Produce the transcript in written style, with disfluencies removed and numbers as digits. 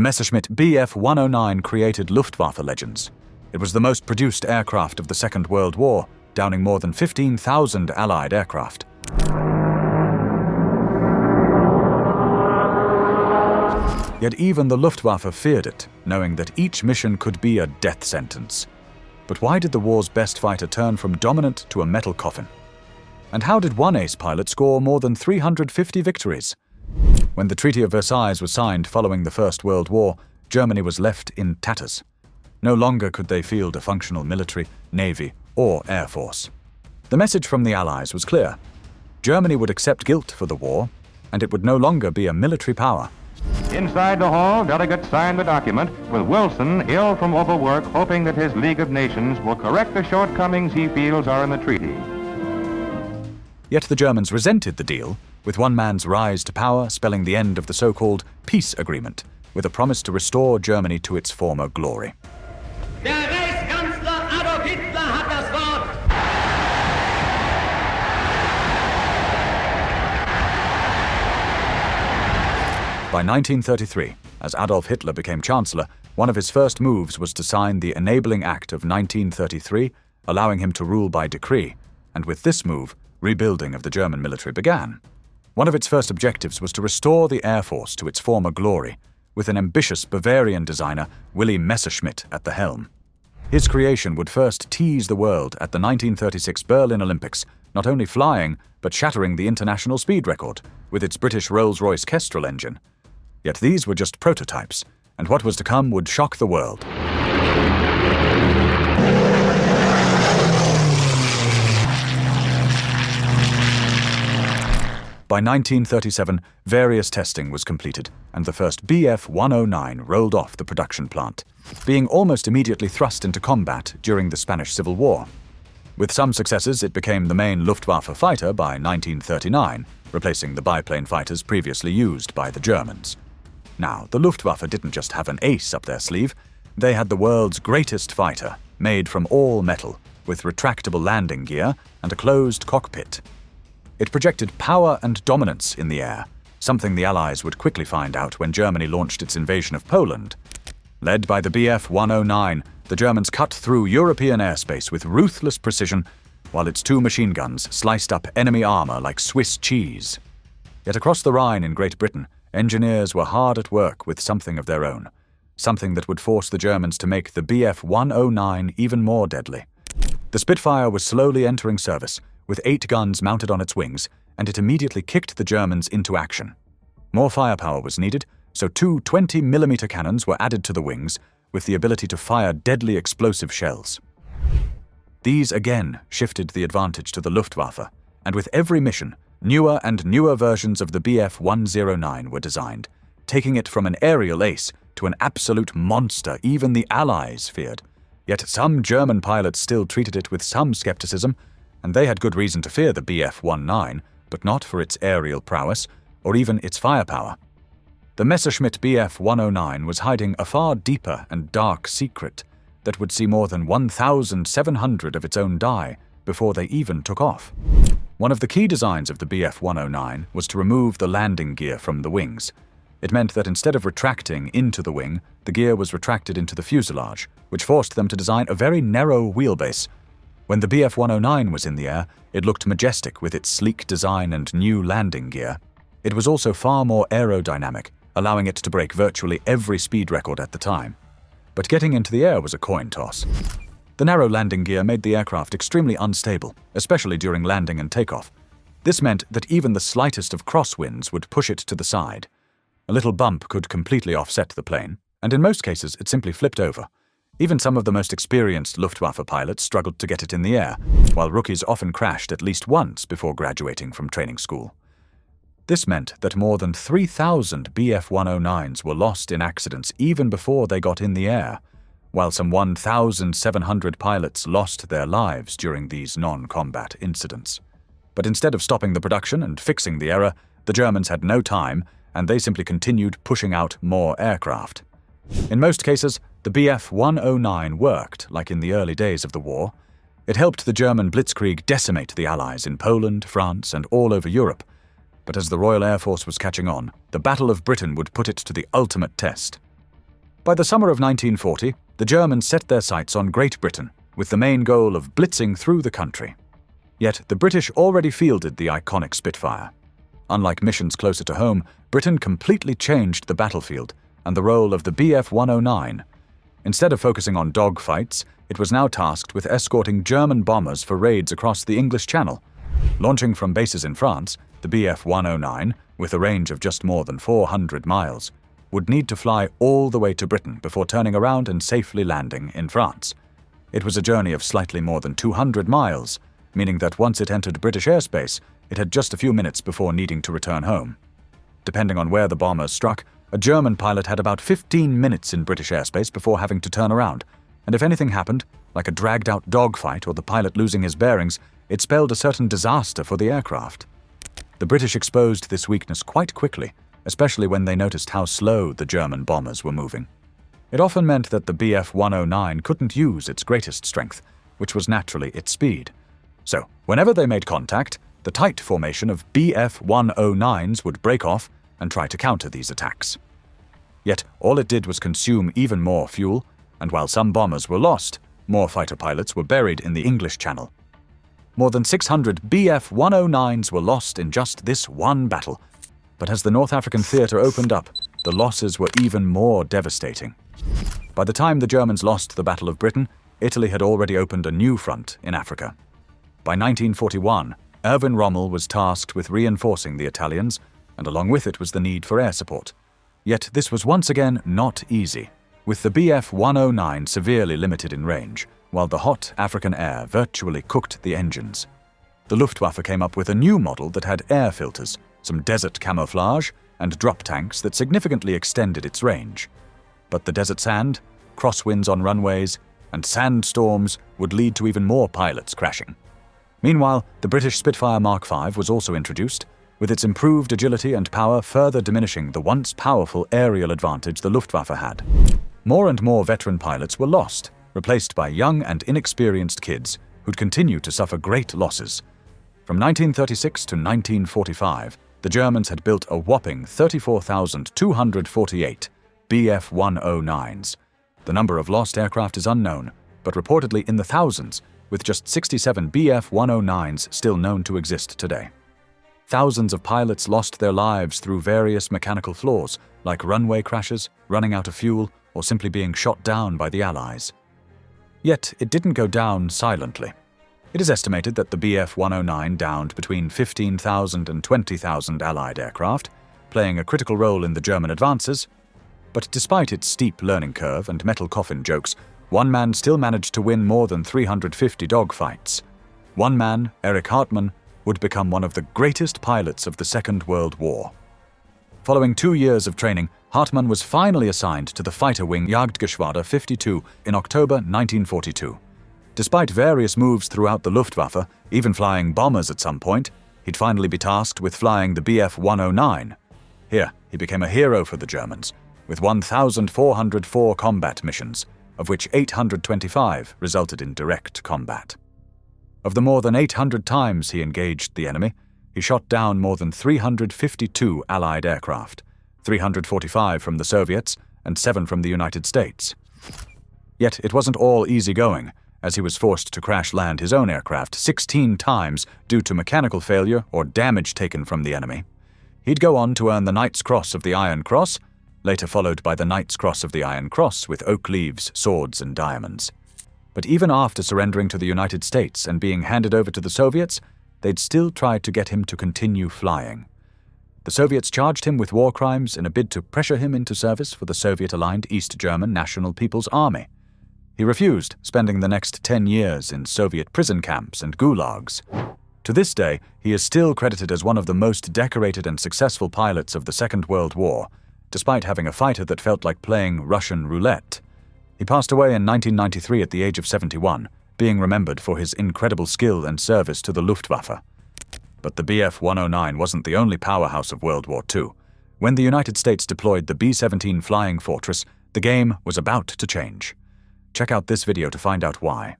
Messerschmitt BF 109 created Luftwaffe legends. It was the most produced aircraft of the Second World War, downing more than 15,000 Allied aircraft. Yet even the Luftwaffe feared it, knowing that each mission could be a death sentence. But why did the war's best fighter turn from dominant to a metal coffin? And how did one ace pilot score more than 350 victories? When the Treaty of Versailles was signed following the First World War, Germany was left in tatters. No longer could they field a functional military, navy, or air force. The message from the Allies was clear. Germany would accept guilt for the war, and it would no longer be a military power. Inside the hall, delegates signed the document, with Wilson, ill from overwork, hoping that his League of Nations will correct the shortcomings he feels are in the treaty. Yet the Germans resented the deal, with one man's rise to power spelling the end of the so-called peace agreement, with a promise to restore Germany to its former glory. Der Reichskanzler Adolf Hitler hat das Wort. By 1933, as Adolf Hitler became Chancellor, one of his first moves was to sign the Enabling Act of 1933, allowing him to rule by decree, and with this move, rebuilding of the German military began. One of its first objectives was to restore the Air Force to its former glory, with an ambitious Bavarian designer, Willy Messerschmitt, at the helm. His creation would first tease the world at the 1936 Berlin Olympics, not only flying, but shattering the international speed record, with its British Rolls-Royce Kestrel engine. Yet these were just prototypes, and what was to come would shock the world. By 1937, various testing was completed, and the first BF 109 rolled off the production plant, being almost immediately thrust into combat during the Spanish Civil War. With some successes, it became the main Luftwaffe fighter by 1939, replacing the biplane fighters previously used by the Germans. Now, the Luftwaffe didn't just have an ace up their sleeve, they had the world's greatest fighter, made from all metal, with retractable landing gear and a closed cockpit. It projected power and dominance in the air, something the Allies would quickly find out when Germany launched its invasion of Poland. Led by the BF 109, the Germans cut through European airspace with ruthless precision, while its two machine guns sliced up enemy armor like Swiss cheese. Yet across the Rhine in Great Britain, engineers were hard at work with something of their own, something that would force the Germans to make the BF 109 even more deadly. The Spitfire was slowly entering service, with 8 guns mounted on its wings, and it immediately kicked the Germans into action. More firepower was needed, so 2 20mm cannons were added to the wings, with the ability to fire deadly explosive shells. These again shifted the advantage to the Luftwaffe, and with every mission, newer and newer versions of the BF 109 were designed, taking it from an aerial ace to an absolute monster even the Allies feared. Yet some German pilots still treated it with some skepticism, and they had good reason to fear the BF 109, but not for its aerial prowess or even its firepower. The Messerschmitt BF 109 was hiding a far deeper and dark secret that would see more than 1,700 of its own die before they even took off. One of the key designs of the BF 109 was to remove the landing gear from the wings. It meant that instead of retracting into the wing, the gear was retracted into the fuselage, which forced them to design a very narrow wheelbase. When the BF 109 was in the air, it looked majestic with its sleek design and new landing gear. It was also far more aerodynamic, allowing it to break virtually every speed record at the time. But getting into the air was a coin toss. The narrow landing gear made the aircraft extremely unstable, especially during landing and takeoff. This meant that even the slightest of crosswinds would push it to the side. A little bump could completely offset the plane, and in most cases it simply flipped over. Even some of the most experienced Luftwaffe pilots struggled to get it in the air, while rookies often crashed at least once before graduating from training school. This meant that more than 3,000 BF 109s were lost in accidents even before they got in the air, while some 1,700 pilots lost their lives during these non-combat incidents. But instead of stopping the production and fixing the error, the Germans had no time, and they simply continued pushing out more aircraft. In most cases, the BF 109 worked, like in the early days of the war. It helped the German blitzkrieg decimate the Allies in Poland, France, and all over Europe. But as the Royal Air Force was catching on, the Battle of Britain would put it to the ultimate test. By the summer of 1940, the Germans set their sights on Great Britain, with the main goal of blitzing through the country. Yet the British already fielded the iconic Spitfire. Unlike missions closer to home, Britain completely changed the battlefield and the role of the Bf 109. Instead of focusing on dogfights, it was now tasked with escorting German bombers for raids across the English Channel. Launching from bases in France, the Bf 109, with a range of just more than 400 miles, would need to fly all the way to Britain before turning around and safely landing in France. It was a journey of slightly more than 200 miles, meaning that once it entered British airspace, it had just a few minutes before needing to return home. Depending on where the bombers struck, a German pilot had about 15 minutes in British airspace before having to turn around, and if anything happened, like a dragged-out dogfight or the pilot losing his bearings, it spelled a certain disaster for the aircraft. The British exposed this weakness quite quickly, especially when they noticed how slow the German bombers were moving. It often meant that the Bf 109 couldn't use its greatest strength, which was naturally its speed. So, whenever they made contact, the tight formation of Bf 109s would break off and try to counter these attacks. Yet, all it did was consume even more fuel, and while some bombers were lost, more fighter pilots were buried in the English Channel. More than 600 Bf 109s were lost in just this one battle, but as the North African theatre opened up, the losses were even more devastating. By the time the Germans lost the Battle of Britain, Italy had already opened a new front in Africa. By 1941, Erwin Rommel was tasked with reinforcing the Italians, and along with it was the need for air support. Yet this was once again not easy, with the Bf 109 severely limited in range, while the hot African air virtually cooked the engines. The Luftwaffe came up with a new model that had air filters, some desert camouflage, and drop tanks that significantly extended its range. But the desert sand, crosswinds on runways, and sandstorms would lead to even more pilots crashing. Meanwhile, the British Spitfire Mark V was also introduced, with its improved agility and power further diminishing the once powerful aerial advantage the Luftwaffe had. More and more veteran pilots were lost, replaced by young and inexperienced kids who'd continue to suffer great losses. From 1936 to 1945, the Germans had built a whopping 34,248 Bf 109s. The number of lost aircraft is unknown, but reportedly in the thousands, with just 67 Bf 109s still known to exist today. Thousands of pilots lost their lives through various mechanical flaws, like runway crashes, running out of fuel, or simply being shot down by the Allies. Yet it didn't go down silently. It is estimated that the Bf 109 downed between 15,000 and 20,000 Allied aircraft, playing a critical role in the German advances. But despite its steep learning curve and metal coffin jokes, one man still managed to win more than 350 dogfights. One man, Erich Hartmann, would become one of the greatest pilots of the Second World War. Following 2 years of training, Hartmann was finally assigned to the fighter wing Jagdgeschwader 52 in October 1942. Despite various moves throughout the Luftwaffe, even flying bombers at some point, he'd finally be tasked with flying the Bf 109. Here, he became a hero for the Germans, with 1,404 combat missions, of which 825 resulted in direct combat. Of the more than 800 times he engaged the enemy, he shot down more than 352 Allied aircraft, 345 from the Soviets and 7 from the United States. Yet it wasn't all easy going, as he was forced to crash-land his own aircraft 16 times due to mechanical failure or damage taken from the enemy. He'd go on to earn the Knight's Cross of the Iron Cross, later followed by the Knight's Cross of the Iron Cross with oak leaves, swords, and diamonds. But even after surrendering to the United States and being handed over to the Soviets, they'd still tried to get him to continue flying. The Soviets charged him with war crimes in a bid to pressure him into service for the Soviet-aligned East German National People's Army. He refused, spending the next 10 years in Soviet prison camps and gulags. To this day, he is still credited as one of the most decorated and successful pilots of the Second World War, despite having a fighter that felt like playing Russian roulette. He passed away in 1993 at the age of 71, being remembered for his incredible skill and service to the Luftwaffe. But the Bf 109 wasn't the only powerhouse of World War II. When the United States deployed the B-17 Flying Fortress, the game was about to change. Check out this video to find out why.